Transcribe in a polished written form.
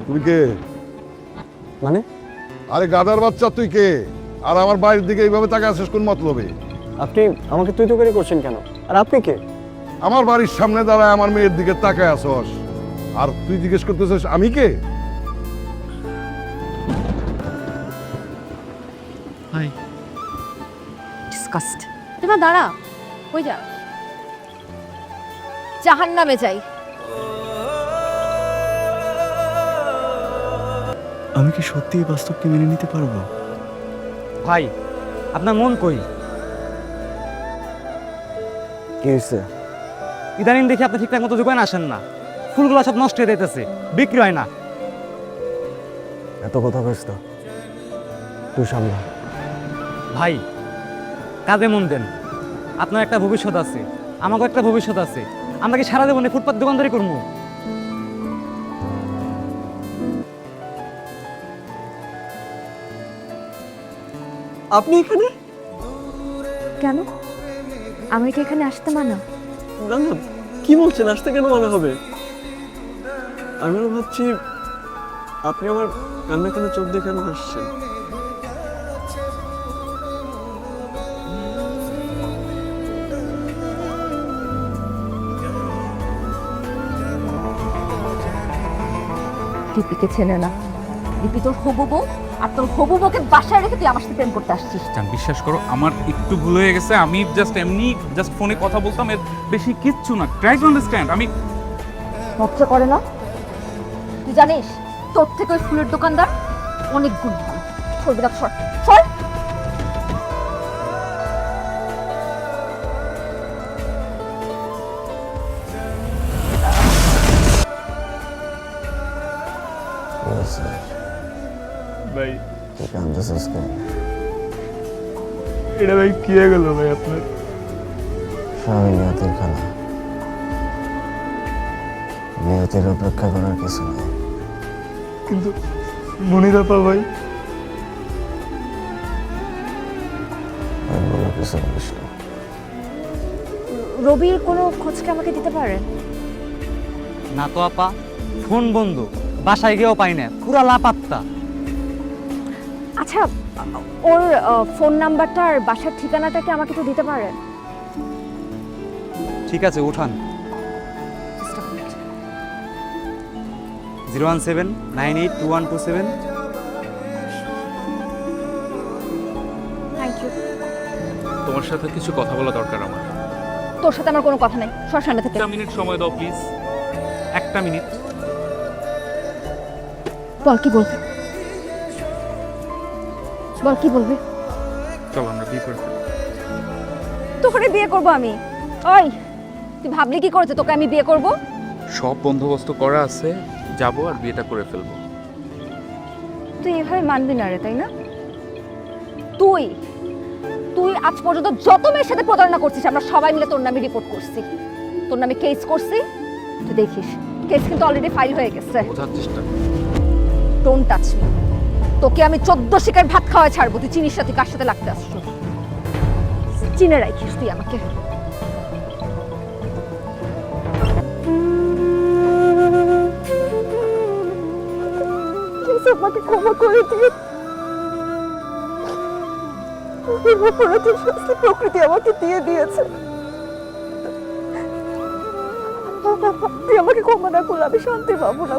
তুই কে? মানে আরে গাদার বাচ্চা, তুই কে? আর আমার বাড়ির দিকে এইভাবে তাকায় আছিস কোন মতলবে? আপনি আমাকে তুই তো করে করছেন কেন? আর আপনি কে? আমার বাড়ির সামনে দাঁড়ায় আমার মেয়ের দিকে তাকায় আসস, আর তুই জিজ্ঞেস করতেছিস আমি কে? হাই। ডিসকাস্ট। তুমি দাঁড়া, কই যা? জাহান্নামে যাই। আমি কি সত্যি এই বাস্তবকে মেনে নিতে পারবো? ভাই আপনার মন কই? কি হয়েছে? ইদানিং দেখি আপনি ঠিকঠাক মতো দোকানে আসেন না, ফুলগুলো সব নষ্ট হয়ে যাইতেছে, বিক্রি হয় না। এত কথা কইস তো, তুই সামলা। ভাই কাজে মন দেন, আপনার একটা ভবিষ্যৎ আছে, আমাকে একটা ভবিষ্যৎ আছে। আমরা কি সারা জীবনে ফুটপাত দোকানদারি করবো? আপনি এখানে? কেন? আমি কি এখানে আসতে মানা? না না, কি বলছেন? আসতে কেন মানা হবে? আমি আরো ভাবছি আপনি আমার কান্না কান্না চোখ দিয়ে কেন হাসছেন। লিপিকে চেনে না। লিপি তোর হবু বউ, আর তোর হবু বউকে বাসায় রেখে তুই আমার সাথে প্রেম করতে আসছিস। জান বিশ্বাস করো আমার একটু ভুল হয়ে গেছে, আমি জাস্ট ফোনে কথা বলতাম, এর বেশি কিচ্ছু না। Try to understand. আমি লজ্জা করে না? তুই জানিস তোর থেকে ওই ফুলের দোকানদার অনেক গুণ ভালো। সরবি না, সর সর। ভাই তুই কাঁদতেছিস কেন? এটা ভাই কি হয়ে গেল ভাই আপনার? সবই নিয়তির খেলা। নিয়তির অপেক্ষা করার কিছু নেই। কিন্তু মনিরাপা ভাই, আর বলো কিছু বলিস না। রবির কোনো খোঁজকে আমাকে দিতে পারেন? না তো আপা, ফোন বন্ধ, বাসায় গিয়েও পাই না, পুরা লাপাত্তা। আচ্ছা, ওর ফোন নাম্বারটা আর বাসার ঠিকানাটা কি আমাকে তো দিতে পারেন? ঠিক আছে উঠান। 017982127। Thank you. তোমার সাথে কিছু কথা বলা দরকার আমার। তোর সাথে আমার কোনো কথা নেই, সর সামনে থেকে। একটা মিনিট সময় দাও প্লিজ, একটা মিনিট। বল কি বলবি, বল কি বলবি? চলো আমরা বিয়ে করে ফেলি। তোকে বিয়ে করব আমি? ওই তুই ভাবলি কি করেছে তোকে আমি বিয়ে করব? সব বন্দোবস্ত করা আছে, যাবো আর বিয়েটা করে ফেলবো। তুই এভাবে মানবি না রে, তাই না? তুই তুই আজ পর্যন্ত যত মেয়ের সাথে প্রতারণা করছিস আমরা সবাই মিলে তোর নামে রিপোর্ট করছি, তোর নামে কেস করছি। তুই দেখিস কেস কিন্তু অলরেডি ফাইল হয়ে গেছে। বোঝার চেষ্টা। Don't touch me. তোকে আমি 14 শিকার ভাত খাওয়া ছাড়বো। তুই চিনিস না তুই কার সাথে লাগতে আসছো? চিনে রাখিস তুই আমাকে। আমাকে ক্ষমা করে দিয়ে প্রকৃতি আমাকে দিয়ে দিয়েছে। তুই আমাকে ক্ষমা না করলে আমি শান্তি পাবো না।